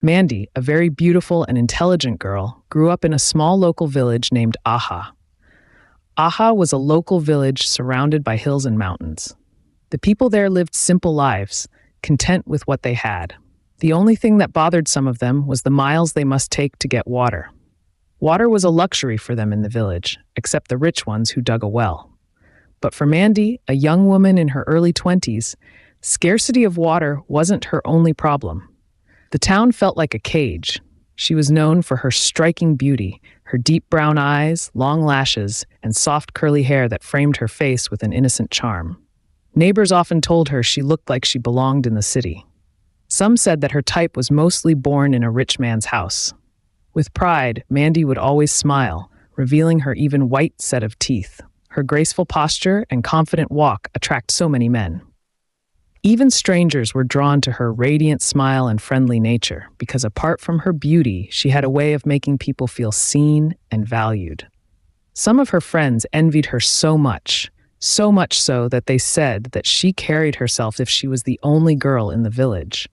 Mandy, a very beautiful and intelligent girl, grew up in a small local village named Aha. Aha was a local village surrounded by hills and mountains. The people there lived simple lives, content with what they had. The only thing that bothered some of them was the miles they must take to get water. Water was a luxury for them in the village, except the rich ones who dug a well. But for Mandy, a young woman in her early 20s, scarcity of water wasn't her only problem. The town felt like a cage. She was known for her striking beauty, her deep brown eyes, long lashes, and soft curly hair that framed her face with an innocent charm. Neighbors often told her she looked like she belonged in the city. Some said that her type was mostly born in a rich man's house. With pride, Mandy would always smile, revealing her even white set of teeth. Her graceful posture and confident walk attract so many men. Even strangers were drawn to her radiant smile and friendly nature, because apart from her beauty, she had a way of making people feel seen and valued. Some of her friends envied her so much so that they said that she carried herself as if she was the only girl in the village,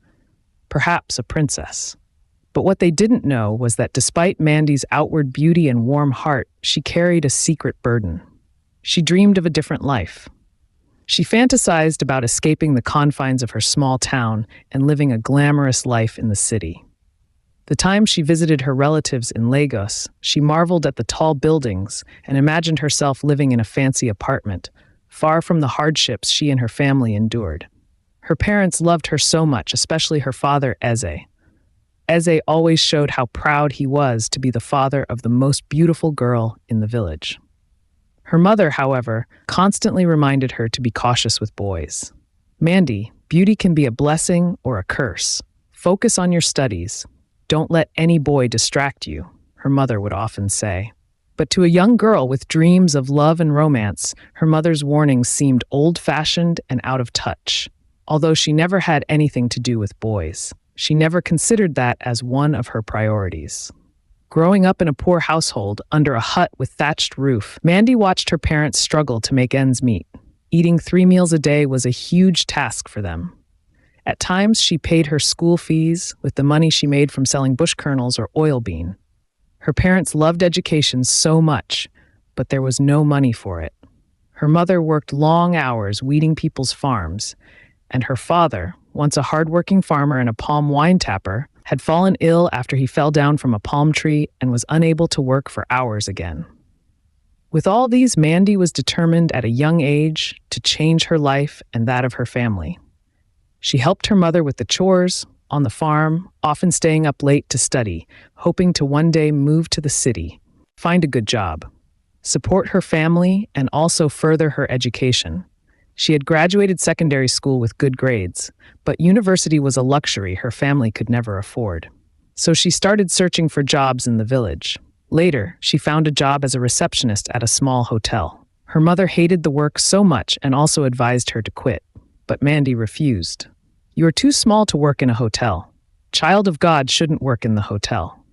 perhaps a princess. But what they didn't know was that despite Mandy's outward beauty and warm heart, she carried a secret burden. She dreamed of a different life. She fantasized about escaping the confines of her small town and living a glamorous life in the city. The time she visited her relatives in Lagos, she marveled at the tall buildings and imagined herself living in a fancy apartment, far from the hardships she and her family endured. Her parents loved her so much, especially her father, Eze. Eze always showed how proud he was to be the father of the most beautiful girl in the village. Her mother, however, constantly reminded her to be cautious with boys. Mandy, beauty can be a blessing or a curse. Focus on your studies. Don't let any boy distract you, her mother would often say. But to a young girl with dreams of love and romance, her mother's warnings seemed old-fashioned and out of touch. Although she never had anything to do with boys, she never considered that as one of her priorities. Growing up in a poor household under a hut with thatched roof, Mandy watched her parents struggle to make ends meet. Eating 3 meals a day was a huge task for them. At times, she paid her school fees with the money she made from selling bush kernels or oil bean. Her parents loved education so much, but there was no money for it. Her mother worked long hours weeding people's farms, and her father, once a hardworking farmer and a palm wine tapper, had fallen ill after he fell down from a palm tree and was unable to work for hours again. With all these, Mandy was determined at a young age to change her life and that of her family. She helped her mother with the chores on the farm, often staying up late to study, hoping to one day move to the city, find a good job, support her family, and also further her education. She had graduated secondary school with good grades, but university was a luxury her family could never afford. So she started searching for jobs in the village. Later, she found a job as a receptionist at a small hotel. Her mother hated the work so much and also advised her to quit, but Mandy refused. "You are too small to work in a hotel. Child of God shouldn't work in the hotel,"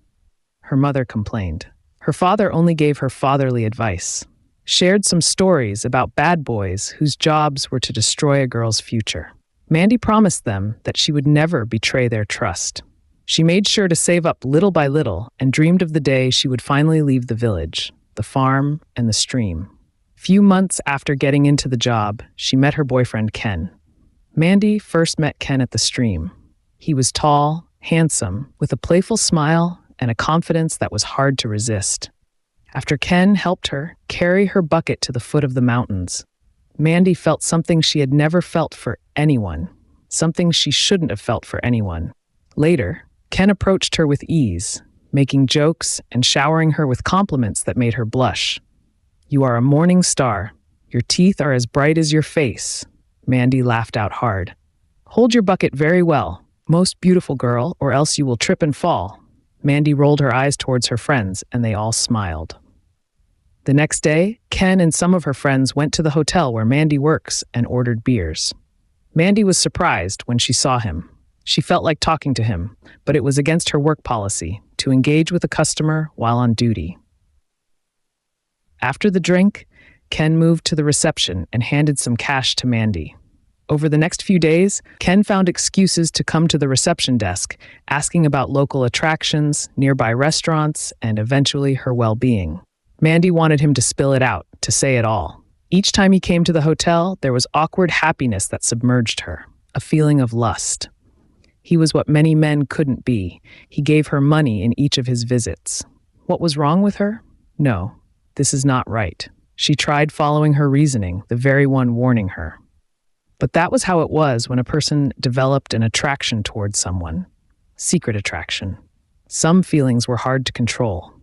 her mother complained. Her father only gave her fatherly advice, shared some stories about bad boys whose jobs were to destroy a girl's future. Mandy promised them that she would never betray their trust. She made sure to save up little by little and dreamed of the day she would finally leave the village, the farm, and the stream. Few months after getting into the job, she met her boyfriend Ken. Mandy first met Ken at the stream. He was tall, handsome, with a playful smile and a confidence that was hard to resist. After Ken helped her carry her bucket to the foot of the mountains, Mandy felt something she had never felt for anyone, something she shouldn't have felt for anyone. Later, Ken approached her with ease, making jokes and showering her with compliments that made her blush. "You are a morning star. Your teeth are as bright as your face." Mandy laughed out hard. "Hold your bucket very well, most beautiful girl, or else you will trip and fall." Mandy rolled her eyes towards her friends, and they all smiled. The next day, Ken and some of her friends went to the hotel where Mandy works and ordered beers. Mandy was surprised when she saw him. She felt like talking to him, but it was against her work policy to engage with a customer while on duty. After the drink, Ken moved to the reception and handed some cash to Mandy. Over the next few days, Ken found excuses to come to the reception desk, asking about local attractions, nearby restaurants, and eventually her well-being. Mandy wanted him to spill it out, to say it all. Each time he came to the hotel, there was awkward happiness that submerged her, a feeling of lust. He was what many men couldn't be. He gave her money in each of his visits. What was wrong with her? No, this is not right. She tried following her reasoning, the very one warning her. But that was how it was when a person developed an attraction towards someone. Secret attraction. Some feelings were hard to control.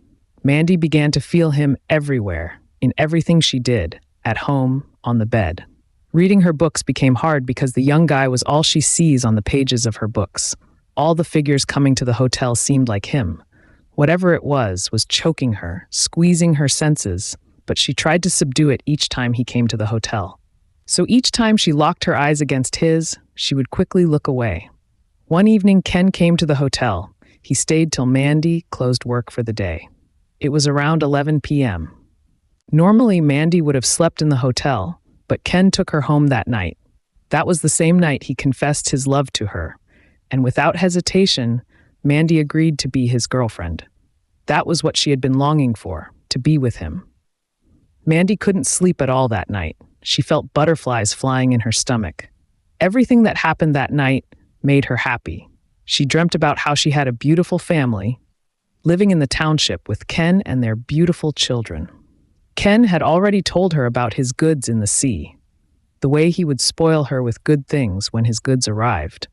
Mandy began to feel him everywhere, in everything she did, at home, on the bed. Reading her books became hard because the young guy was all she sees on the pages of her books. All the figures coming to the hotel seemed like him. Whatever it was choking her, squeezing her senses, but she tried to subdue it each time he came to the hotel. So each time she locked her eyes against his, she would quickly look away. One evening, Ken came to the hotel. He stayed till Mandy closed work for the day. It was around 11 p.m. Normally, Mandy would have slept in the hotel, but Ken took her home that night. That was the same night he confessed his love to her, and without hesitation, Mandy agreed to be his girlfriend. That was what she had been longing for, to be with him. Mandy couldn't sleep at all that night. She felt butterflies flying in her stomach. Everything that happened that night made her happy. She dreamt about how she had a beautiful family, living in the township with Ken and their beautiful children. Ken had already told her about his goods in the sea, the way he would spoil her with good things when his goods arrived.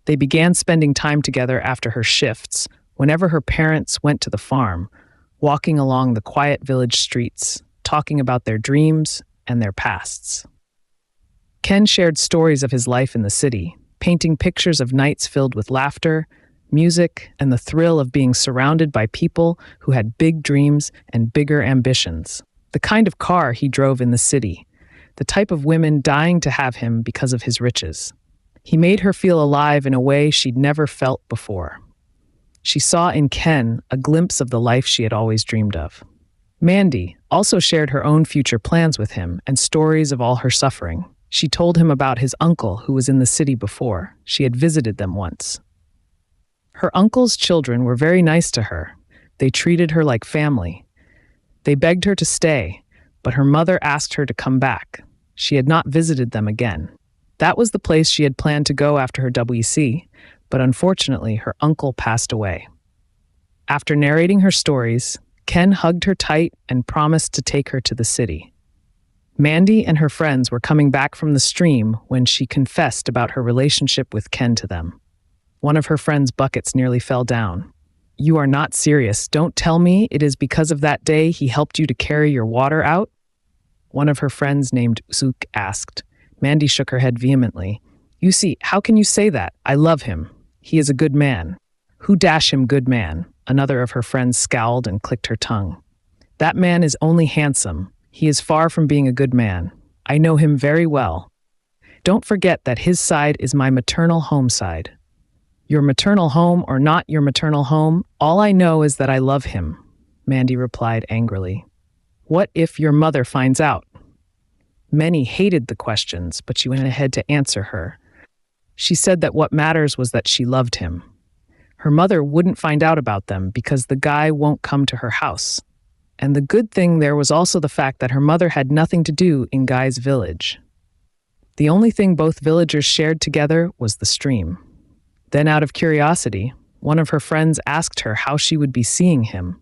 They began spending time together after her shifts, whenever her parents went to the farm, walking along the quiet village streets, talking about their dreams and their pasts. Ken shared stories of his life in the city, painting pictures of nights filled with laughter, music, and the thrill of being surrounded by people who had big dreams and bigger ambitions. The kind of car he drove in the city, the type of women dying to have him because of his riches. He made her feel alive in a way she'd never felt before. She saw in Ken a glimpse of the life she had always dreamed of. Mandy also shared her own future plans with him and stories of all her suffering. She told him about his uncle who was in the city before. She had visited them once. Her uncle's children were very nice to her. They treated her like family. They begged her to stay, but her mother asked her to come back. She had not visited them again. That was the place she had planned to go after her WC, but unfortunately her uncle passed away. After narrating her stories, Ken hugged her tight and promised to take her to the city. Mandy and her friends were coming back from the stream when she confessed about her relationship with Ken to them. One of her friend's buckets nearly fell down. "You are not serious. Don't tell me it is because of that day he helped you to carry your water out?" One of her friends named Zook asked. Mandy shook her head vehemently. "You see, how can you say that? I love him. He is a good man." "Who dash him good man?" Another of her friends scowled and clicked her tongue. "That man is only handsome. He is far from being a good man. I know him very well. Don't forget that his side is my maternal home side." "Your maternal home or not your maternal home, all I know is that I love him," Mandy replied angrily. "What if your mother finds out?" Many hated the questions, but she went ahead to answer her. She said that what matters was that she loved him. Her mother wouldn't find out about them because the guy won't come to her house. And the good thing there was also the fact that her mother had nothing to do in Guy's village. The only thing both villagers shared together was the stream. Then, out of curiosity, one of her friends asked her how she would be seeing him,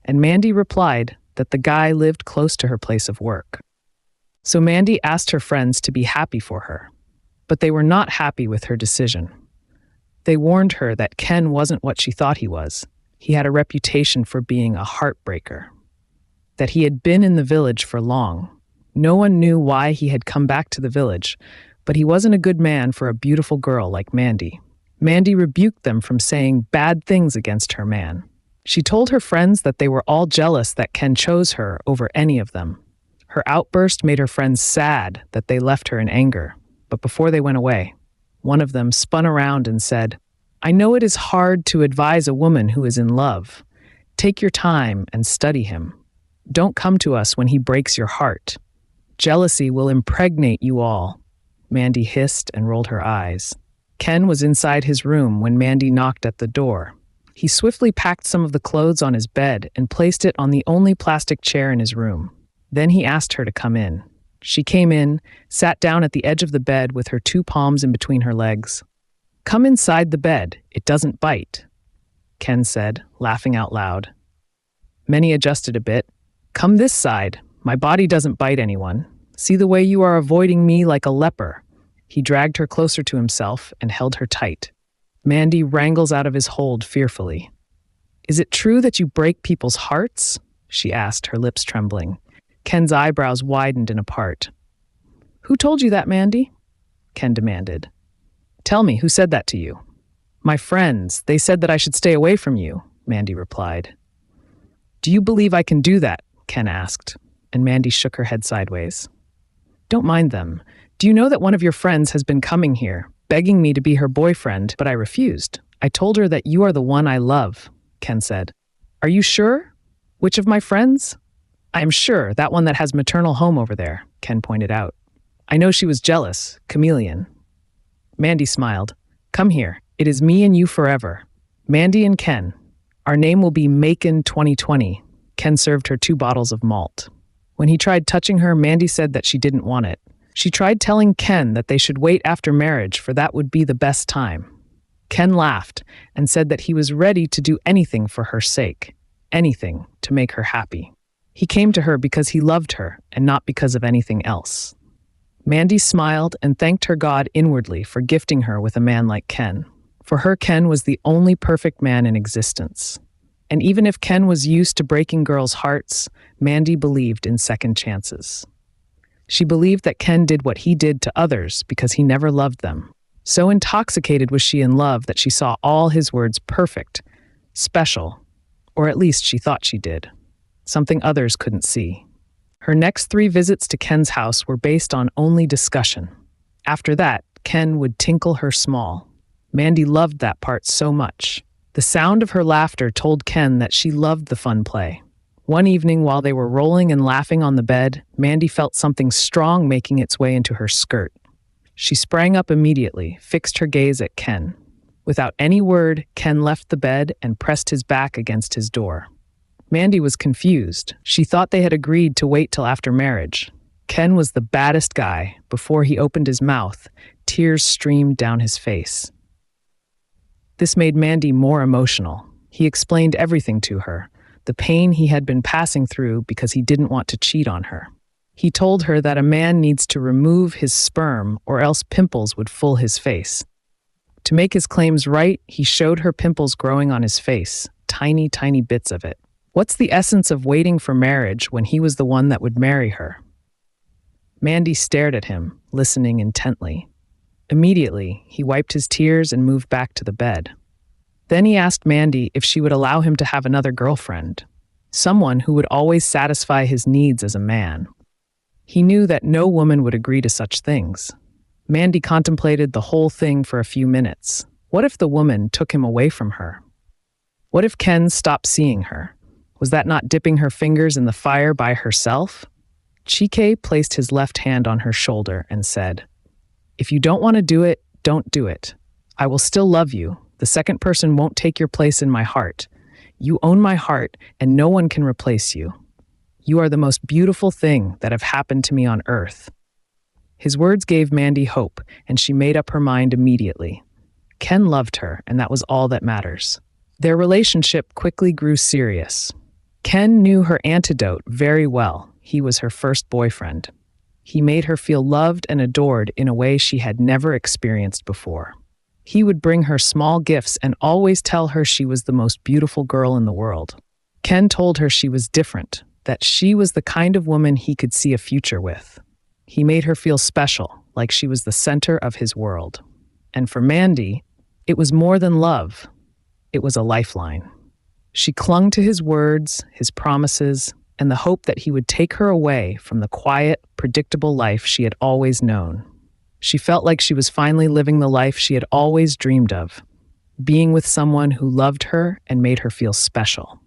and Mandy replied that the guy lived close to her place of work. So Mandy asked her friends to be happy for her, but they were not happy with her decision. They warned her that Ken wasn't what she thought he was. He had a reputation for being a heartbreaker, that he had been in the village for long. No one knew why he had come back to the village, but he wasn't a good man for a beautiful girl like Mandy. Mandy rebuked them from saying bad things against her man. She told her friends that they were all jealous that Ken chose her over any of them. Her outburst made her friends sad that they left her in anger, but before they went away, one of them spun around and said, "I know it is hard to advise a woman who is in love. Take your time and study him. Don't come to us when he breaks your heart. Jealousy will impregnate you all." Mandy hissed and rolled her eyes. Ken was inside his room when Mandy knocked at the door. He swiftly packed some of the clothes on his bed and placed it on the only plastic chair in his room. Then he asked her to come in. She came in, sat down at the edge of the bed with her two palms in between her legs. "Come inside the bed, it doesn't bite," Ken said, laughing out loud. Mandy adjusted a bit. "Come this side, my body doesn't bite anyone. See the way you are avoiding me like a leper." He dragged her closer to himself and held her tight. Mandy wrangles out of his hold fearfully. "Is it true that you break people's hearts?" she asked, her lips trembling. Ken's eyebrows widened and apart. "Who told you that, Mandy?" Ken demanded. "Tell me, who said that to you?" "My friends. They said that I should stay away from you," Mandy replied. "Do you believe I can do that?" Ken asked, and Mandy shook her head sideways. "Don't mind them. Do you know that one of your friends has been coming here, begging me to be her boyfriend, but I refused. I told her that you are the one I love," Ken said. "Are you sure? Which of my friends?" "I am sure, that one that has maternal home over there," Ken pointed out. "I know she was jealous, chameleon." Mandy smiled. "Come here. It is me and you forever. Mandy and Ken. Our name will be Macon 2020. Ken served her 2 bottles of malt. When he tried touching her, Mandy said that she didn't want it. She tried telling Ken that they should wait after marriage, for that would be the best time. Ken laughed and said that he was ready to do anything for her sake, anything to make her happy. He came to her because he loved her and not because of anything else. Mandy smiled and thanked her God inwardly for gifting her with a man like Ken. For her, Ken was the only perfect man in existence. And even if Ken was used to breaking girls' hearts, Mandy believed in second chances. She believed that Ken did what he did to others because he never loved them. So intoxicated was she in love that she saw all his words perfect, special, or at least she thought she did, something others couldn't see. Her next 3 visits to Ken's house were based on only discussion. After that, Ken would tinkle her small. Mandy loved that part so much. The sound of her laughter told Ken that she loved the fun play. One evening, while they were rolling and laughing on the bed, Mandy felt something strong making its way into her skirt. She sprang up immediately, fixed her gaze at Ken. Without any word, Ken left the bed and pressed his back against his door. Mandy was confused. She thought they had agreed to wait till after marriage. Ken was the baddest guy. Before he opened his mouth, tears streamed down his face. This made Mandy more emotional. He explained everything to her, the pain he had been passing through because he didn't want to cheat on her. He told her that a man needs to remove his sperm or else pimples would fill his face. To make his claims right, he showed her pimples growing on his face, tiny, tiny bits of it. What's the essence of waiting for marriage when he was the one that would marry her? Mandy stared at him, listening intently. Immediately, he wiped his tears and moved back to the bed. Then he asked Mandy if she would allow him to have another girlfriend, someone who would always satisfy his needs as a man. He knew that no woman would agree to such things. Mandy contemplated the whole thing for a few minutes. What if the woman took him away from her? What if Ken stopped seeing her? Was that not dipping her fingers in the fire by herself? Chike placed his left hand on her shoulder and said, "If you don't want to do it, don't do it. I will still love you. The second person won't take your place in my heart. You own my heart, and no one can replace you. You are the most beautiful thing that have happened to me on earth." His words gave Mandy hope, and she made up her mind immediately. Ken loved her, and that was all that matters. Their relationship quickly grew serious. Ken knew her antidote very well. He was her first boyfriend. He made her feel loved and adored in a way she had never experienced before. He would bring her small gifts and always tell her she was the most beautiful girl in the world. Ken told her she was different, that she was the kind of woman he could see a future with. He made her feel special, like she was the center of his world. And for Mandy, it was more than love. It was a lifeline. She clung to his words, his promises, and the hope that he would take her away from the quiet, predictable life she had always known. She felt like she was finally living the life she had always dreamed of, being with someone who loved her and made her feel special.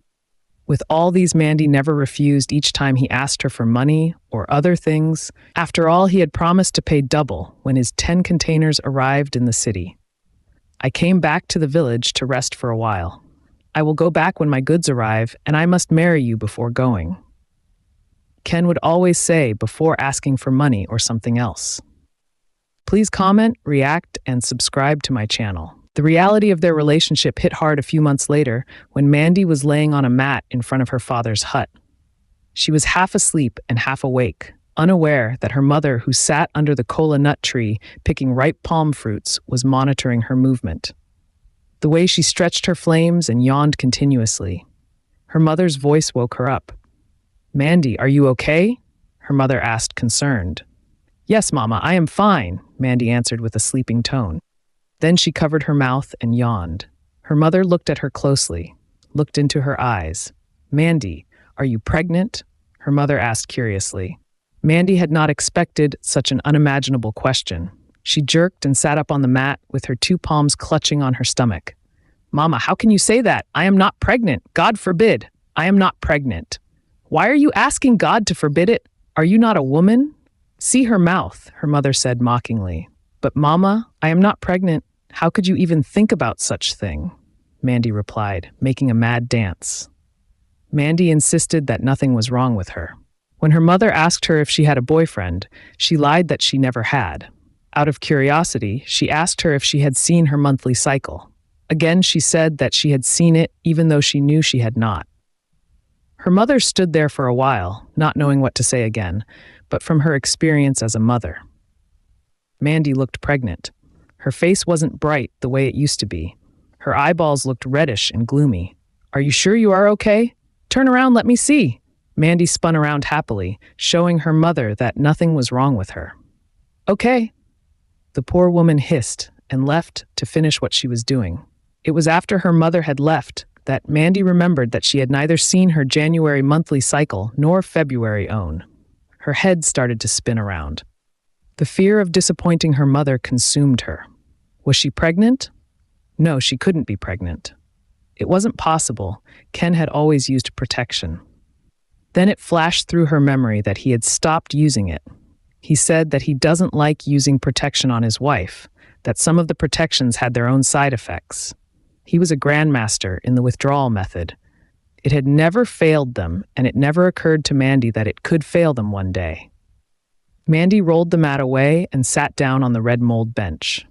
With all these, Mandy never refused each time he asked her for money or other things. After all, he had promised to pay double when his 10 containers arrived in the city. I came back to the village to rest for a while. I will go back when my goods arrive, and I must marry you before going, Ken would always say before asking for money or something else. Please comment, react, and subscribe to my channel. The reality of their relationship hit hard a few months later when Mandy was laying on a mat in front of her father's hut. She was half asleep and half awake, unaware that her mother, who sat under the kola nut tree picking ripe palm fruits, was monitoring her movement. The way she stretched her flames and yawned continuously. Her mother's voice woke her up. "Mandy, are you okay?" her mother asked, concerned. "Yes, Mama, I am fine," Mandy answered with a sleeping tone. Then she covered her mouth and yawned. Her mother looked at her closely, looked into her eyes. "Mandy, are you pregnant?" her mother asked curiously. Mandy had not expected such an unimaginable question. She jerked and sat up on the mat with her 2 palms clutching on her stomach. "Mama, how can you say that? I am not pregnant. God forbid. I am not pregnant." "Why are you asking God to forbid it? Are you not a woman?" "See her mouth," her mother said mockingly. "But Mama, I am not pregnant. How could you even think about such thing?" Mandy replied, making a mad dance. Mandy insisted that nothing was wrong with her. When her mother asked her if she had a boyfriend, she lied that she never had. Out of curiosity, she asked her if she had seen her monthly cycle. Again, she said that she had seen it even though she knew she had not. Her mother stood there for a while, not knowing what to say again, but from her experience as a mother. Mandy looked pregnant. Her face wasn't bright the way it used to be. Her eyeballs looked reddish and gloomy. "Are you sure you are okay? Turn around, let me see." Mandy spun around happily, showing her mother that nothing was wrong with her. "Okay." The poor woman hissed and left to finish what she was doing. It was after her mother had left that Mandy remembered that she had neither seen her January monthly cycle nor February own. Her head started to spin around. The fear of disappointing her mother consumed her. Was she pregnant? No, she couldn't be pregnant. It wasn't possible. Ken had always used protection. Then it flashed through her memory that he had stopped using it. He said that he doesn't like using protection on his wife, that some of the protections had their own side effects. He was a grandmaster in the withdrawal method. It had never failed them, and it never occurred to Mandy that it could fail them one day. Mandy rolled the mat away and sat down on the red mold bench.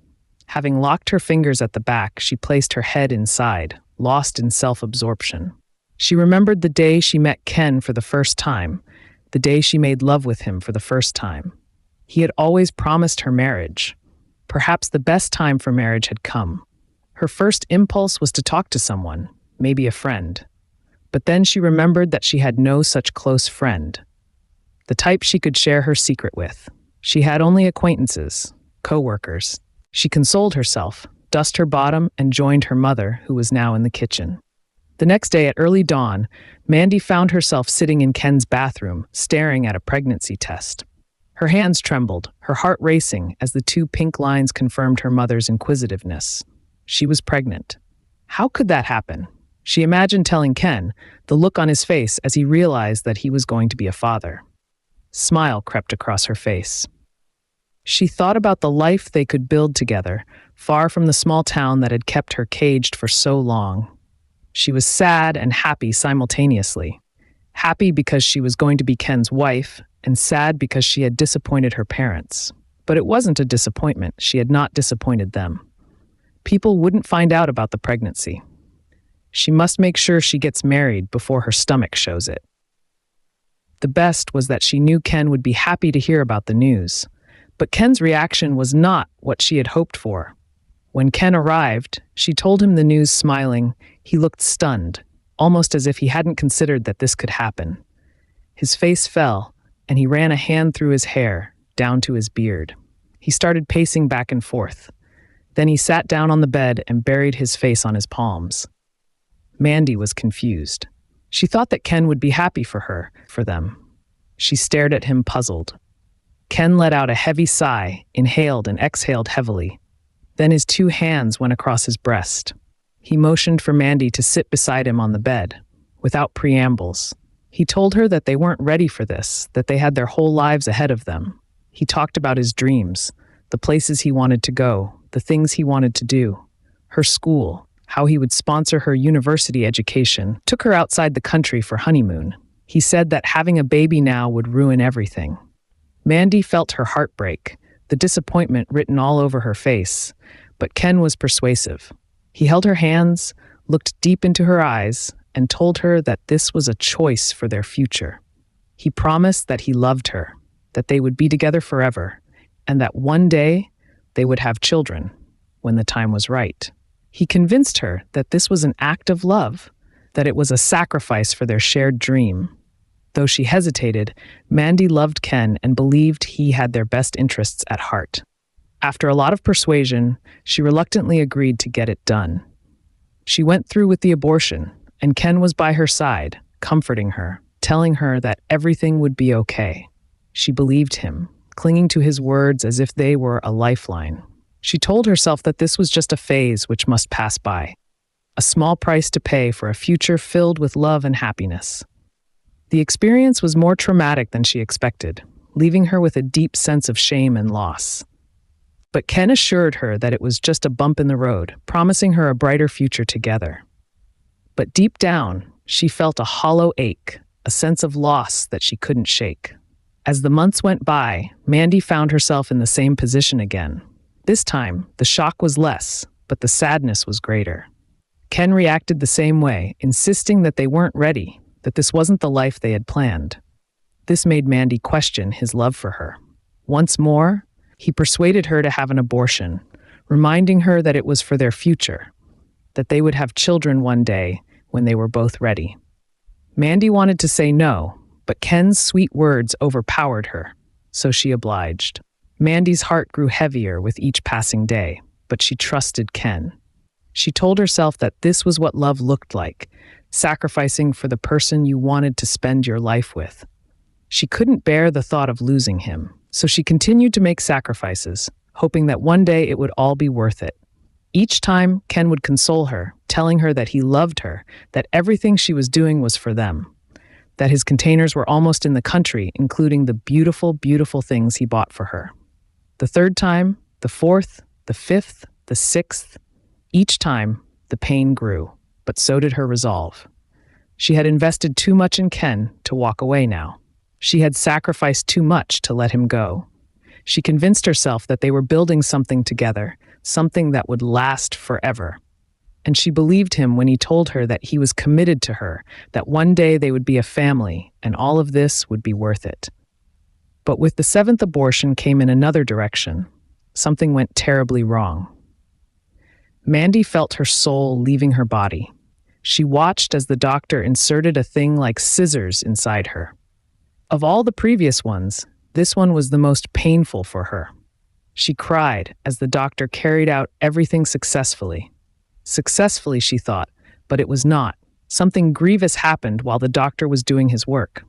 Having locked her fingers at the back, she placed her head inside, lost in self-absorption. She remembered the day she met Ken for the first time, the day she made love with him for the first time. He had always promised her marriage. Perhaps the best time for marriage had come. Her first impulse was to talk to someone, maybe a friend. But then she remembered that she had no such close friend, the type she could share her secret with. She had only acquaintances, co-workers. She consoled herself, dusted her bottom, and joined her mother, who was now in the kitchen. The next day at early dawn, Mandy found herself sitting in Ken's bathroom, staring at a pregnancy test. Her hands trembled, her heart racing as the 2 pink lines confirmed her mother's inquisitiveness. She was pregnant. How could that happen? She imagined telling Ken, the look on his face as he realized that he was going to be a father. Smile crept across her face. She thought about the life they could build together, far from the small town that had kept her caged for so long. She was sad and happy simultaneously. Happy because she was going to be Ken's wife, and sad because she had disappointed her parents. But it wasn't a disappointment. She had not disappointed them. People wouldn't find out about the pregnancy. She must make sure she gets married before her stomach shows it. The best was that she knew Ken would be happy to hear about the news. But Ken's reaction was not what she had hoped for. When Ken arrived, she told him the news smiling. He looked stunned, almost as if he hadn't considered that this could happen. His face fell, and he ran a hand through his hair, down to his beard. He started pacing back and forth. Then he sat down on the bed and buried his face on his palms. Mandy was confused. She thought that Ken would be happy for them. She stared at him puzzled. Ken let out a heavy sigh, inhaled and exhaled heavily. Then his 2 hands went across his breast. He motioned for Mandy to sit beside him on the bed. without preambles. He told her that they weren't ready for this, that they had their whole lives ahead of them. He talked about his dreams, the places he wanted to go, the things he wanted to do, her school, how he would sponsor her university education, took her outside the country for honeymoon. He said that having a baby now would ruin everything. Mandy felt her heart break, the disappointment written all over her face, but Ken was persuasive. He held her hands, looked deep into her eyes, and told her that this was a choice for their future. He promised that he loved her, that they would be together forever, and that one day they would have children when the time was right. He convinced her that this was an act of love, that it was a sacrifice for their shared dream. Though she hesitated, Mandy loved Ken and believed he had their best interests at heart. After a lot of persuasion, she reluctantly agreed to get it done. She went through with the abortion, and Ken was by her side, comforting her, telling her that everything would be okay. She believed him, clinging to his words as if they were a lifeline. She told herself that this was just a phase which must pass by, a small price to pay for a future filled with love and happiness. The experience was more traumatic than she expected, leaving her with a deep sense of shame and loss. But Ken assured her that it was just a bump in the road, promising her a brighter future together. But deep down, she felt a hollow ache, a sense of loss that she couldn't shake. As the months went by, Mandy found herself in the same position again. This time, the shock was less, but the sadness was greater. Ken reacted the same way, insisting that they weren't ready, that this wasn't the life they had planned. This made Mandy question his love for her. Once more, he persuaded her to have an abortion, reminding her that it was for their future, that they would have children one day when they were both ready. Mandy wanted to say no, but Ken's sweet words overpowered her, so she obliged. Mandy's heart grew heavier with each passing day, but she trusted Ken. She told herself that this was what love looked like, sacrificing for the person you wanted to spend your life with. She couldn't bear the thought of losing him, so she continued to make sacrifices, hoping that one day it would all be worth it. Each time, Ken would console her, telling her that he loved her, that everything she was doing was for them, that his containers were almost in the country, including the beautiful, beautiful things he bought for her. The third time, the fourth, the fifth, the sixth, each time, the pain grew, but so did her resolve. She had invested too much in Ken to walk away now. She had sacrificed too much to let him go. She convinced herself that they were building something together, something that would last forever. And she believed him when he told her that he was committed to her, that one day they would be a family, and all of this would be worth it. But with the seventh abortion came in another direction. Something went terribly wrong. Mandy felt her soul leaving her body. She watched as the doctor inserted a thing like scissors inside her. Of all the previous ones, this one was the most painful for her. She cried as the doctor carried out everything successfully. Successfully, she thought, but it was not. Something grievous happened while the doctor was doing his work.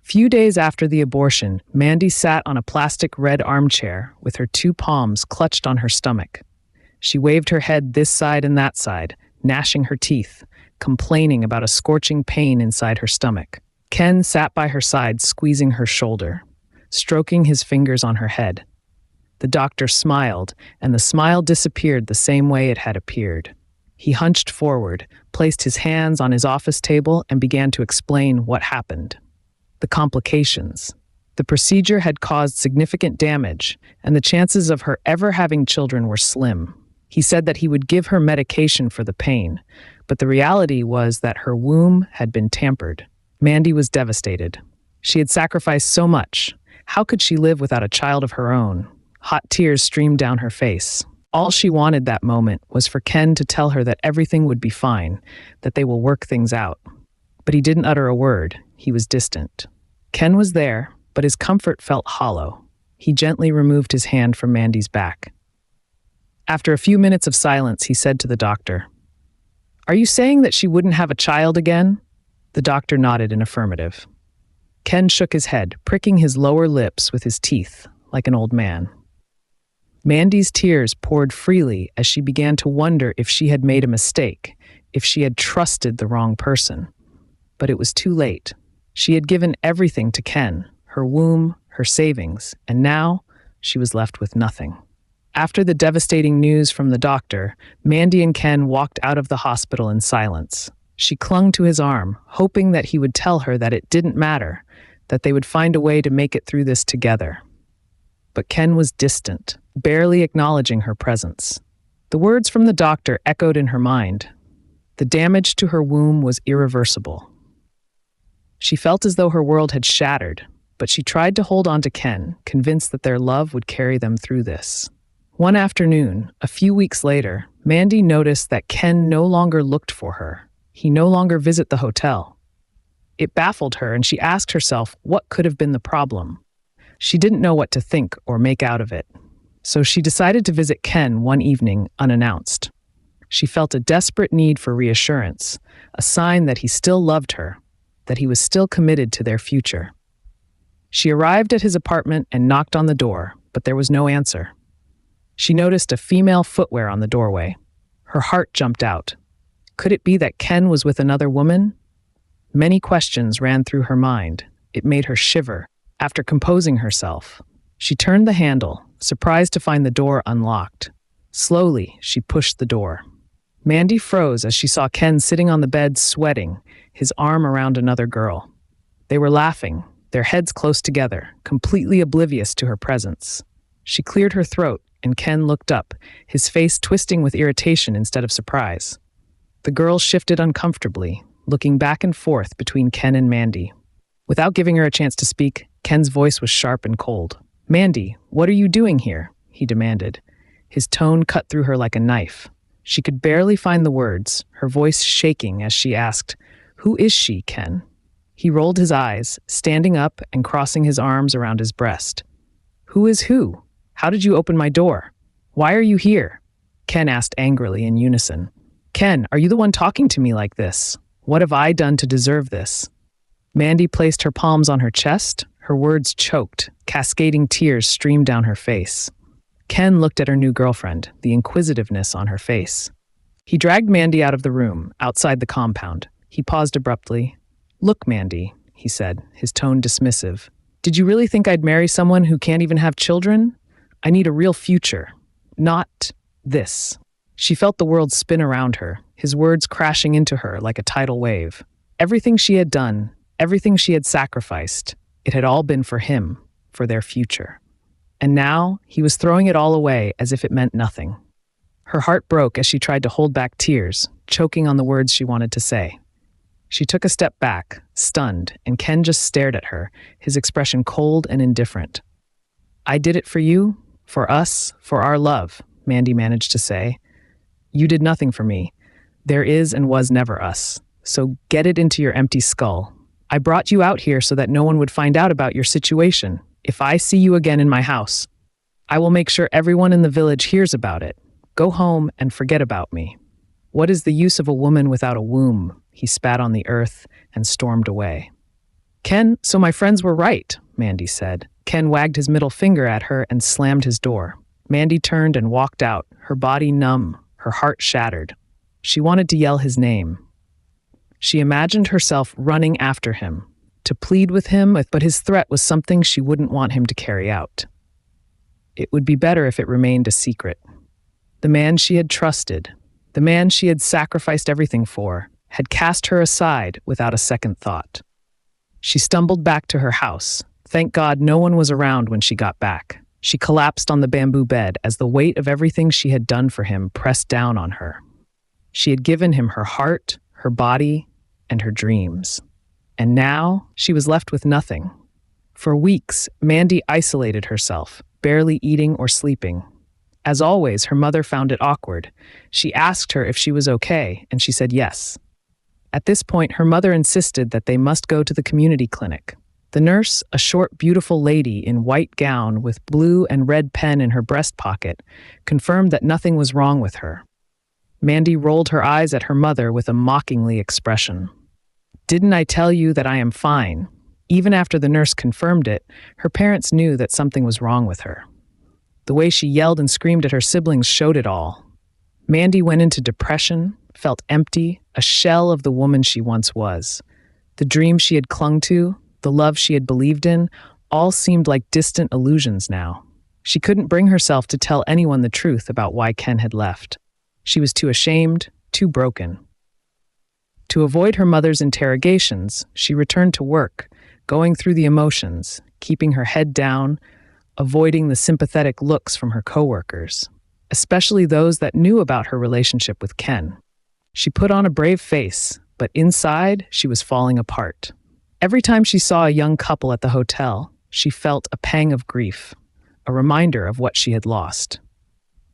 Few days after the abortion, Mandy sat on a plastic red armchair with her two palms clutched on her stomach. She waved her head this side and that side, gnashing her teeth, complaining about a scorching pain inside her stomach. Ken sat by her side, squeezing her shoulder, stroking his fingers on her head. The doctor smiled, and the smile disappeared the same way it had appeared. He hunched forward, placed his hands on his office table, and began to explain what happened. The complications. The procedure had caused significant damage, and the chances of her ever having children were slim. He said that he would give her medication for the pain, but the reality was that her womb had been tampered. Mandy was devastated. She had sacrificed so much. How could she live without a child of her own? Hot tears streamed down her face. All she wanted that moment was for Ken to tell her that everything would be fine, that they will work things out. But he didn't utter a word. He was distant. Ken was there, but his comfort felt hollow. He gently removed his hand from Mandy's back. After a few minutes of silence, he said to the doctor, "Are you saying that she wouldn't have a child again?" The doctor nodded in affirmative. Ken shook his head, pricking his lower lips with his teeth, like an old man. Mandy's tears poured freely as she began to wonder if she had made a mistake, if she had trusted the wrong person. But it was too late. She had given everything to Ken, her womb, her savings, and now she was left with nothing. After the devastating news from the doctor, Mandy and Ken walked out of the hospital in silence. She clung to his arm, hoping that he would tell her that it didn't matter, that they would find a way to make it through this together. But Ken was distant, barely acknowledging her presence. The words from the doctor echoed in her mind. The damage to her womb was irreversible. She felt as though her world had shattered, but she tried to hold on to Ken, convinced that their love would carry them through this. One afternoon, a few weeks later, Mandy noticed that Ken no longer looked for her. He no longer visited the hotel. It baffled her, and she asked herself what could have been the problem. She didn't know what to think or make out of it. So she decided to visit Ken one evening unannounced. She felt a desperate need for reassurance, a sign that he still loved her, that he was still committed to their future. She arrived at his apartment and knocked on the door, but there was no answer. She noticed a female footwear on the doorway. Her heart jumped out. Could it be that Ken was with another woman? Many questions ran through her mind. It made her shiver. After composing herself, she turned the handle, surprised to find the door unlocked. Slowly, she pushed the door. Mandy froze as she saw Ken sitting on the bed sweating, his arm around another girl. They were laughing, their heads close together, completely oblivious to her presence. She cleared her throat, and Ken looked up, his face twisting with irritation instead of surprise. The girl shifted uncomfortably, looking back and forth between Ken and Mandy. Without giving her a chance to speak, Ken's voice was sharp and cold. "Mandy, what are you doing here?" he demanded. His tone cut through her like a knife. She could barely find the words, her voice shaking as she asked, "Who is she, Ken?" He rolled his eyes, standing up and crossing his arms around his breast. "Who is who? How did you open my door? Why are you here?" Ken asked angrily in unison. "Ken, are you the one talking to me like this? What have I done to deserve this?" Mandy placed her palms on her chest, her words choked, cascading tears streamed down her face. Ken looked at her new girlfriend, the inquisitiveness on her face. He dragged Mandy out of the room, outside the compound. He paused abruptly. "Look, Mandy," he said, his tone dismissive. "Did you really think I'd marry someone who can't even have children? I need a real future, not this." She felt the world spin around her, his words crashing into her like a tidal wave. Everything she had done, everything she had sacrificed, it had all been for him, for their future. And now, he was throwing it all away as if it meant nothing. Her heart broke as she tried to hold back tears, choking on the words she wanted to say. She took a step back, stunned, and Ken just stared at her, his expression cold and indifferent. "I did it for you, for us, for our love," Mandy managed to say. "You did nothing for me. There is and was never us. So get it into your empty skull. I brought you out here so that no one would find out about your situation. If I see you again in my house, I will make sure everyone in the village hears about it. Go home and forget about me. What is the use of a woman without a womb?" He spat on the earth and stormed away. "Ken, so my friends were right," Mandy said. Ken wagged his middle finger at her and slammed his door. Mandy turned and walked out, her body numb, her heart shattered. She wanted to yell his name. She imagined herself running after him, to plead with him, but his threat was something she wouldn't want him to carry out. It would be better if it remained a secret. The man she had trusted, the man she had sacrificed everything for, had cast her aside without a second thought. She stumbled back to her house. Thank God no one was around when she got back. She collapsed on the bamboo bed as the weight of everything she had done for him pressed down on her. She had given him her heart, her body, and her dreams. And now she was left with nothing. For weeks, Mandy isolated herself, barely eating or sleeping. As always, her mother found it awkward. She asked her if she was okay, and she said yes. At this point, her mother insisted that they must go to the community clinic. The nurse, a short, beautiful lady in white gown with blue and red pen in her breast pocket, confirmed that nothing was wrong with her. Mandy rolled her eyes at her mother with a mockingly expression. "Didn't I tell you that I am fine?" Even after the nurse confirmed it, her parents knew that something was wrong with her. The way she yelled and screamed at her siblings showed it all. Mandy went into depression, felt empty, a shell of the woman she once was. The dreams she had clung to, the love she had believed in, all seemed like distant illusions now. She couldn't bring herself to tell anyone the truth about why Ken had left. She was too ashamed, too broken. To avoid her mother's interrogations, she returned to work, going through the emotions, keeping her head down, avoiding the sympathetic looks from her coworkers, especially those that knew about her relationship with Ken. She put on a brave face, but inside, she was falling apart. Every time she saw a young couple at the hotel, she felt a pang of grief, a reminder of what she had lost.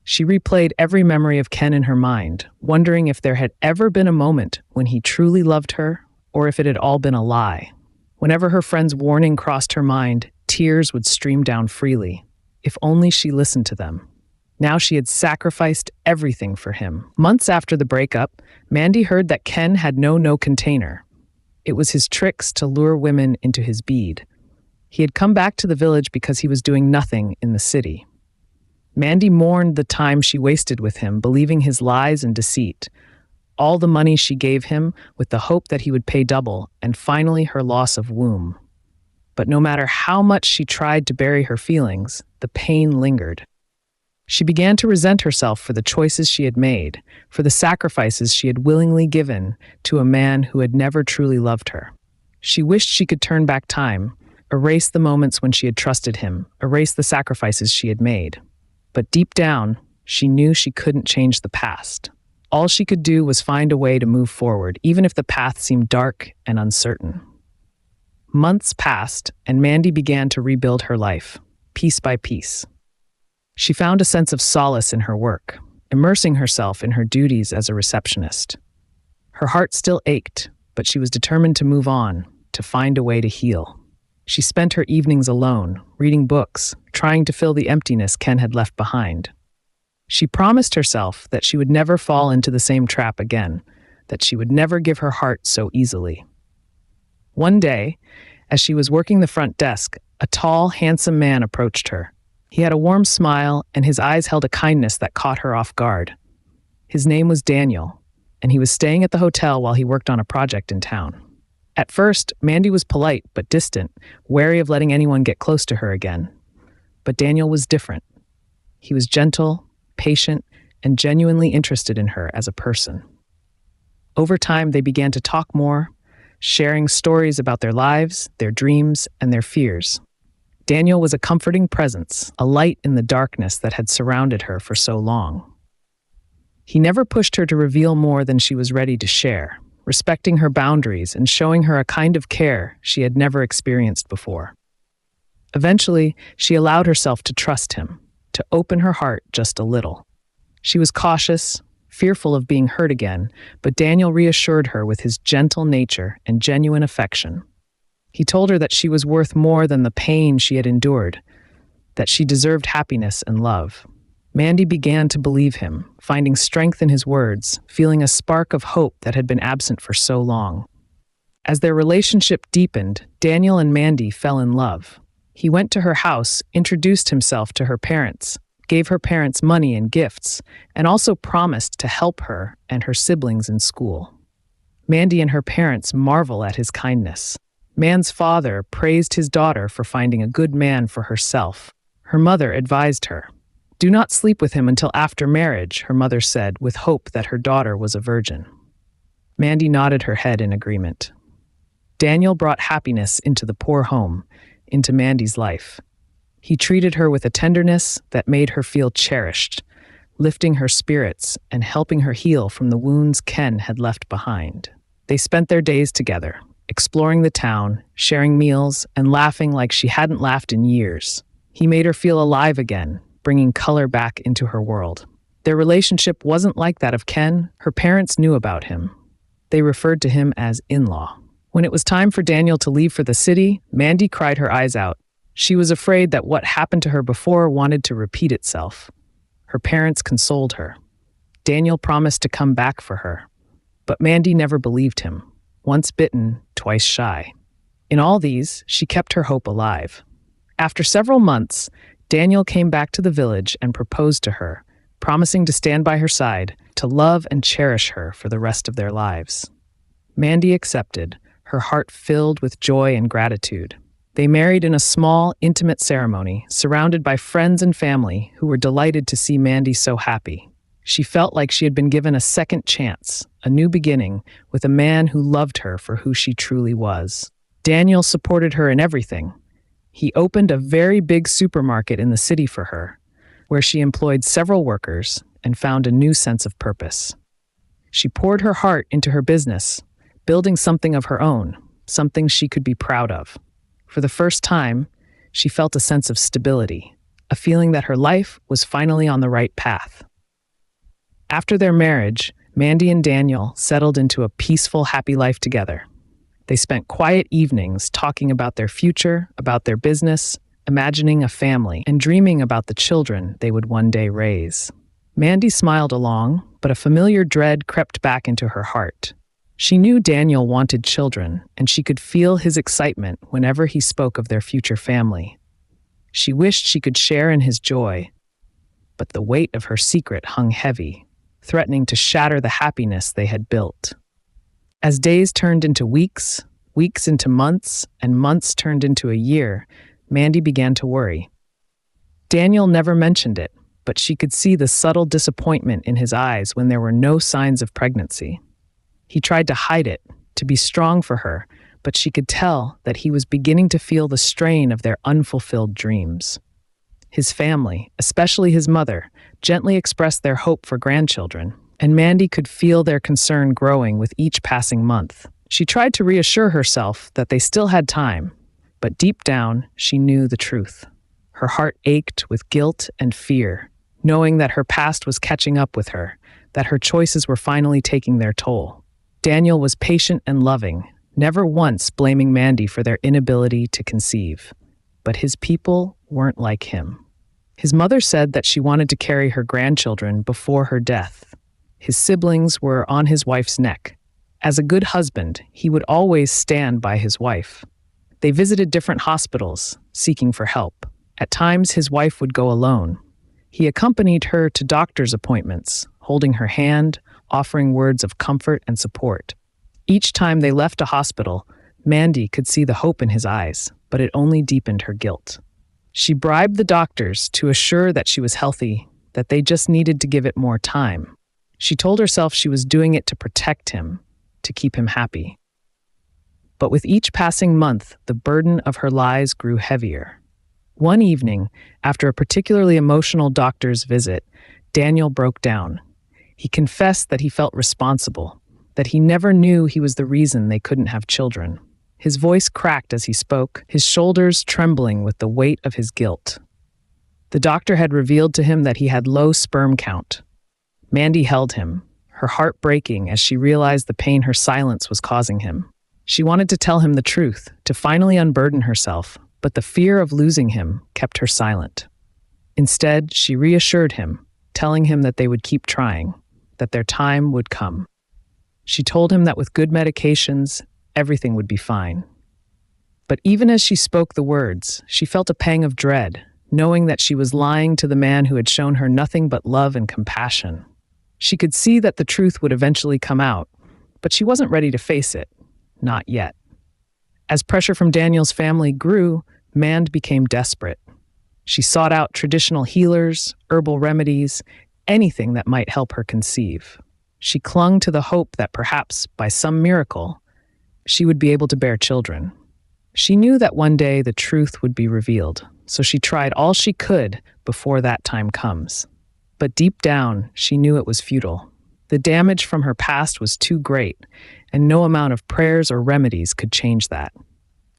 She replayed every memory of Ken in her mind, wondering if there had ever been a moment when he truly loved her, or if it had all been a lie. Whenever her friend's warning crossed her mind, tears would stream down freely. If only she listened to them. Now she had sacrificed everything for him. Months after the breakup, Mandy heard that Ken had no container. It was his tricks to lure women into his bead. He had come back to the village because he was doing nothing in the city. Mandy mourned the time she wasted with him, believing his lies and deceit. All the money she gave him with the hope that he would pay double, and finally her loss of womb. But no matter how much she tried to bury her feelings, the pain lingered. She began to resent herself for the choices she had made, for the sacrifices she had willingly given to a man who had never truly loved her. She wished she could turn back time, erase the moments when she had trusted him, erase the sacrifices she had made. But deep down, she knew she couldn't change the past. All she could do was find a way to move forward, even if the path seemed dark and uncertain. Months passed, and Mandy began to rebuild her life, piece by piece. She found a sense of solace in her work, immersing herself in her duties as a receptionist. Her heart still ached, but she was determined to move on, to find a way to heal. She spent her evenings alone, reading books, trying to fill the emptiness Ken had left behind. She promised herself that she would never fall into the same trap again, that she would never give her heart so easily. One day, as she was working the front desk, a tall, handsome man approached her. He had a warm smile, and his eyes held a kindness that caught her off guard. His name was Daniel, and he was staying at the hotel while he worked on a project in town. At first, Mandy was polite but distant, wary of letting anyone get close to her again. But Daniel was different. He was gentle, patient, and genuinely interested in her as a person. Over time, they began to talk more, sharing stories about their lives, their dreams, and their fears. Daniel was a comforting presence, a light in the darkness that had surrounded her for so long. He never pushed her to reveal more than she was ready to share, respecting her boundaries and showing her a kind of care she had never experienced before. Eventually, she allowed herself to trust him, to open her heart just a little. She was cautious, fearful of being hurt again, but Daniel reassured her with his gentle nature and genuine affection. He told her that she was worth more than the pain she had endured, that she deserved happiness and love. Mandy began to believe him, finding strength in his words, feeling a spark of hope that had been absent for so long. As their relationship deepened, Daniel and Mandy fell in love. He went to her house, introduced himself to her parents, gave her parents money and gifts, and also promised to help her and her siblings in school. Mandy and her parents marvel at his kindness. Man's father praised his daughter for finding a good man for herself. Her mother advised her. "Do not sleep with him until after marriage," her mother said, with hope that her daughter was a virgin. Mandy nodded her head in agreement. Daniel brought happiness into the poor home, into Mandy's life. He treated her with a tenderness that made her feel cherished, lifting her spirits and helping her heal from the wounds Ken had left behind. They spent their days together, exploring the town, sharing meals, and laughing like she hadn't laughed in years. He made her feel alive again, bringing color back into her world. Their relationship wasn't like that of Ken. Her parents knew about him. They referred to him as in-law. When it was time for Daniel to leave for the city, Mandy cried her eyes out. She was afraid that what happened to her before wanted to repeat itself. Her parents consoled her. Daniel promised to come back for her. But Mandy never believed him. Once bitten, twice shy. In all these, she kept her hope alive. After several months, Daniel came back to the village and proposed to her, promising to stand by her side, to love and cherish her for the rest of their lives. Mandy accepted, her heart filled with joy and gratitude. They married in a small, intimate ceremony, surrounded by friends and family who were delighted to see Mandy so happy. She felt like she had been given a second chance, a new beginning, with a man who loved her for who she truly was. Daniel supported her in everything. He opened a very big supermarket in the city for her, where she employed several workers and found a new sense of purpose. She poured her heart into her business, building something of her own, something she could be proud of. For the first time, she felt a sense of stability, a feeling that her life was finally on the right path. After their marriage, Mandy and Daniel settled into a peaceful, happy life together. They spent quiet evenings talking about their future, about their business, imagining a family, and dreaming about the children they would one day raise. Mandy smiled along, but a familiar dread crept back into her heart. She knew Daniel wanted children, and she could feel his excitement whenever he spoke of their future family. She wished she could share in his joy, but the weight of her secret hung heavy, threatening to shatter the happiness they had built. As days turned into weeks, weeks into months, and months turned into a year, Mandy began to worry. Daniel never mentioned it, but she could see the subtle disappointment in his eyes when there were no signs of pregnancy. He tried to hide it, to be strong for her, but she could tell that he was beginning to feel the strain of their unfulfilled dreams. His family, especially his mother, gently expressed their hope for grandchildren, and Mandy could feel their concern growing with each passing month. She tried to reassure herself that they still had time, but deep down, she knew the truth. Her heart ached with guilt and fear, knowing that her past was catching up with her, that her choices were finally taking their toll. Daniel was patient and loving, never once blaming Mandy for their inability to conceive. But his people weren't like him. His mother said that she wanted to carry her grandchildren before her death. His siblings were on his wife's neck. As a good husband, he would always stand by his wife. They visited different hospitals, seeking for help. At times, his wife would go alone. He accompanied her to doctor's appointments, holding her hand, offering words of comfort and support. Each time they left a hospital, Mandy could see the hope in his eyes, but it only deepened her guilt. She bribed the doctors to assure that she was healthy, that they just needed to give it more time. She told herself she was doing it to protect him, to keep him happy. But with each passing month, the burden of her lies grew heavier. One evening, after a particularly emotional doctor's visit, Daniel broke down. He confessed that he felt responsible, that he never knew he was the reason they couldn't have children. His voice cracked as he spoke, his shoulders trembling with the weight of his guilt. The doctor had revealed to him that he had low sperm count. Mandy held him, her heart breaking as she realized the pain her silence was causing him. She wanted to tell him the truth, to finally unburden herself, but the fear of losing him kept her silent. Instead, she reassured him, telling him that they would keep trying, that their time would come. She told him that with good medications, everything would be fine. But even as she spoke the words, she felt a pang of dread, knowing that she was lying to the man who had shown her nothing but love and compassion. She could see that the truth would eventually come out, but she wasn't ready to face it. Not yet. As pressure from Daniel's family grew, Mand became desperate. She sought out traditional healers, herbal remedies, anything that might help her conceive. She clung to the hope that perhaps, by some miracle, she would be able to bear children. She knew that one day the truth would be revealed, so she tried all she could before that time comes. But deep down, she knew it was futile. The damage from her past was too great, and no amount of prayers or remedies could change that.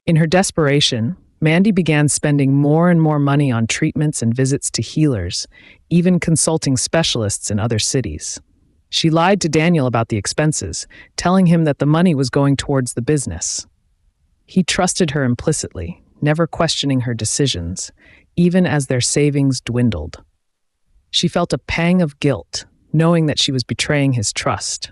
In her desperation, Mandy began spending more and more money on treatments and visits to healers, even consulting specialists in other cities. She lied to Daniel about the expenses, telling him that the money was going towards the business. He trusted her implicitly, never questioning her decisions, even as their savings dwindled. She felt a pang of guilt, knowing that she was betraying his trust,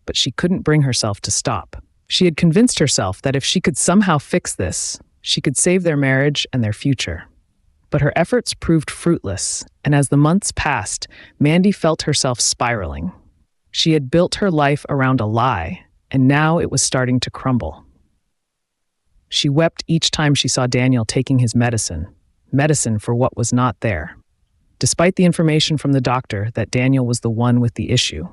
but she couldn't bring herself to stop. She had convinced herself that if she could somehow fix this, she could save their marriage and their future. But her efforts proved fruitless, and as the months passed, Mandy felt herself spiraling. She had built her life around a lie, and now it was starting to crumble. She wept each time she saw Daniel taking his medicine for what was not there, despite the information from the doctor that Daniel was the one with the issue.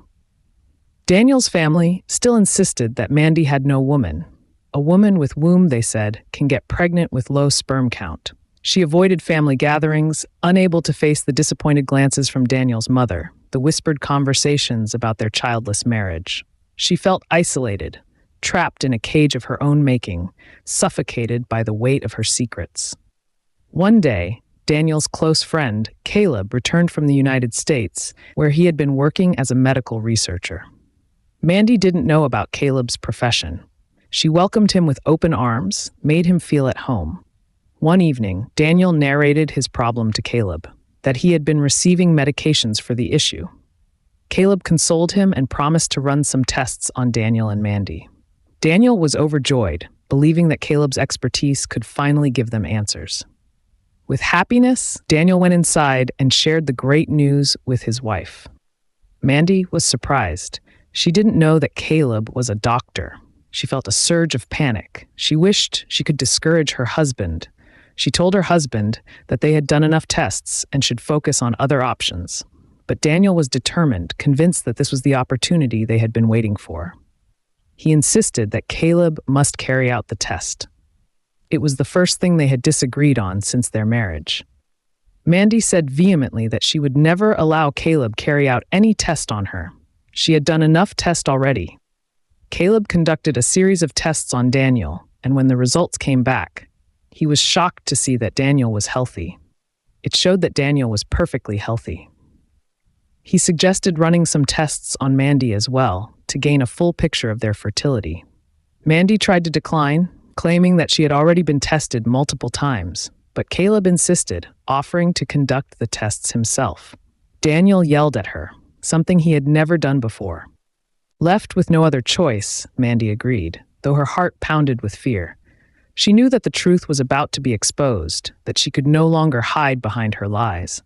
Daniel's family still insisted that Mandy had no woman. A woman with womb, they said, can get pregnant with low sperm count. She avoided family gatherings, unable to face the disappointed glances from Daniel's mother, the whispered conversations about their childless marriage. She felt isolated, trapped in a cage of her own making, suffocated by the weight of her secrets. One day, Daniel's close friend, Caleb, returned from the United States, where he had been working as a medical researcher. Mandy didn't know about Caleb's profession. She welcomed him with open arms, made him feel at home. One evening, Daniel narrated his problem to Caleb, that he had been receiving medications for the issue. Caleb consoled him and promised to run some tests on Daniel and Mandy. Daniel was overjoyed, believing that Caleb's expertise could finally give them answers. With happiness, Daniel went inside and shared the great news with his wife. Mandy was surprised. She didn't know that Caleb was a doctor. She felt a surge of panic. She wished she could discourage her husband. She told her husband that they had done enough tests and should focus on other options. But Daniel was determined, convinced that this was the opportunity they had been waiting for. He insisted that Caleb must carry out the test. It was the first thing they had disagreed on since their marriage. Mandy said vehemently that she would never allow Caleb carry out any test on her. She had done enough tests already. Caleb conducted a series of tests on Daniel, and when the results came back, he was shocked to see that Daniel was healthy. It showed that Daniel was perfectly healthy. He suggested running some tests on Mandy as well, to gain a full picture of their fertility. Mandy tried to decline, claiming that she had already been tested multiple times, but Caleb insisted, offering to conduct the tests himself. Daniel yelled at her, something he had never done before. Left with no other choice, Mandy agreed, though her heart pounded with fear. She knew that the truth was about to be exposed, that she could no longer hide behind her lies.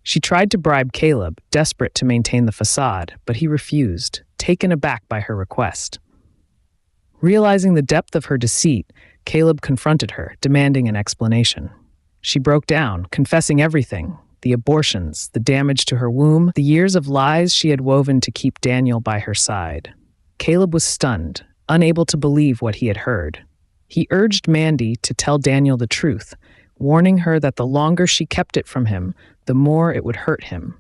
She tried to bribe Caleb, desperate to maintain the facade, but he refused, taken aback by her request. Realizing the depth of her deceit, Caleb confronted her, demanding an explanation. She broke down, confessing everything: the abortions, the damage to her womb, the years of lies she had woven to keep Daniel by her side. Caleb was stunned, unable to believe what he had heard. He urged Mandy to tell Daniel the truth, warning her that the longer she kept it from him, the more it would hurt him.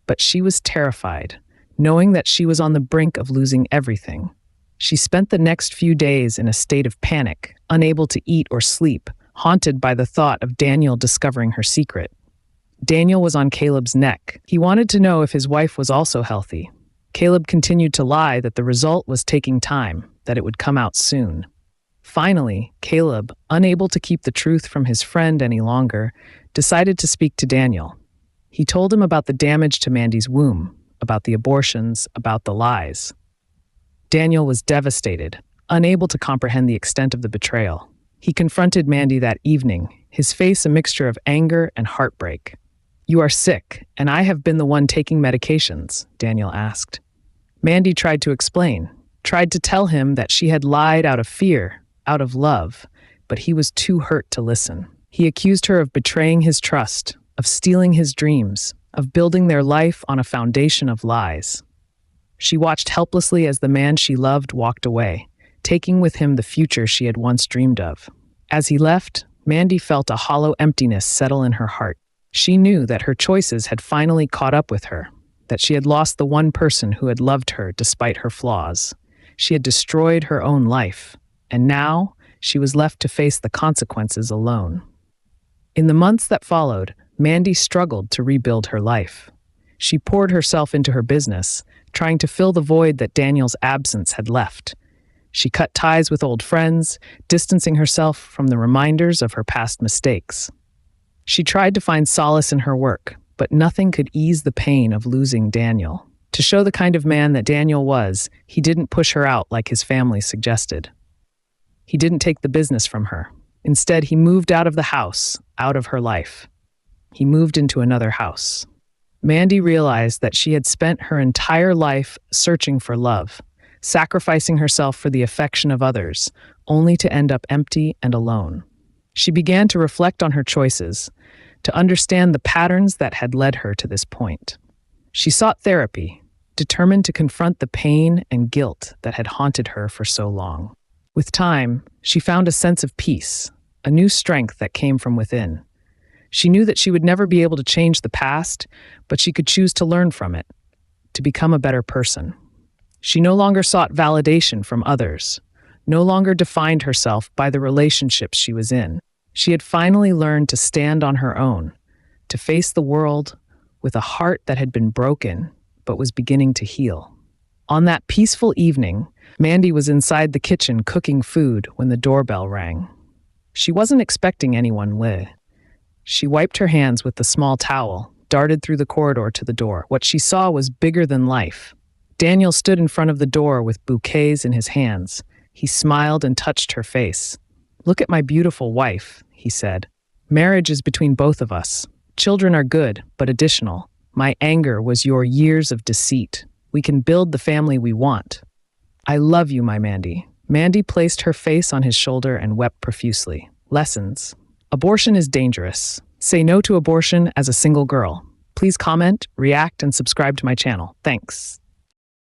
But she was terrified, knowing that she was on the brink of losing everything. She spent the next few days in a state of panic, unable to eat or sleep, haunted by the thought of Daniel discovering her secret. Daniel was on Caleb's neck. He wanted to know if his wife was also healthy. Caleb continued to lie that the result was taking time, that it would come out soon. Finally, Caleb, unable to keep the truth from his friend any longer, decided to speak to Daniel. He told him about the damage to Mandy's womb, about the abortions, about the lies. Daniel was devastated, unable to comprehend the extent of the betrayal. He confronted Mandy that evening, his face a mixture of anger and heartbreak. "You are sick, and I have been the one taking medications," Daniel asked. Mandy tried to explain, tried to tell him that she had lied out of fear, out of love, but he was too hurt to listen. He accused her of betraying his trust, of stealing his dreams, of building their life on a foundation of lies. She watched helplessly as the man she loved walked away, taking with him the future she had once dreamed of. As he left, Mandy felt a hollow emptiness settle in her heart. She knew that her choices had finally caught up with her, that she had lost the one person who had loved her despite her flaws. She had destroyed her own life, and now she was left to face the consequences alone. In the months that followed, Mandy struggled to rebuild her life. She poured herself into her business, trying to fill the void that Daniel's absence had left. She cut ties with old friends, distancing herself from the reminders of her past mistakes. She tried to find solace in her work, but nothing could ease the pain of losing Daniel. To show the kind of man that Daniel was, he didn't push her out like his family suggested. He didn't take the business from her. Instead, he moved out of the house, out of her life. He moved into another house. Mandy realized that she had spent her entire life searching for love, sacrificing herself for the affection of others, only to end up empty and alone. She began to reflect on her choices, to understand the patterns that had led her to this point. She sought therapy, determined to confront the pain and guilt that had haunted her for so long. With time, she found a sense of peace, a new strength that came from within. She knew that she would never be able to change the past, but she could choose to learn from it, to become a better person. She no longer sought validation from others, no longer defined herself by the relationships she was in. She had finally learned to stand on her own, to face the world with a heart that had been broken but was beginning to heal. On that peaceful evening, Mandy was inside the kitchen cooking food when the doorbell rang. She wasn't expecting anyone, Liz. She wiped her hands with the small towel, darted through the corridor to the door. What she saw was bigger than life. Daniel stood in front of the door with bouquets in his hands. He smiled and touched her face. "Look at my beautiful wife," he said. "Marriage is between both of us. Children are good, but additional. My anger was your years of deceit. We can build the family we want. I love you, my Mandy." Mandy placed her face on his shoulder and wept profusely. Lessons. Abortion is dangerous. Say no to abortion as a single girl. Please comment, react, and subscribe to my channel. Thanks.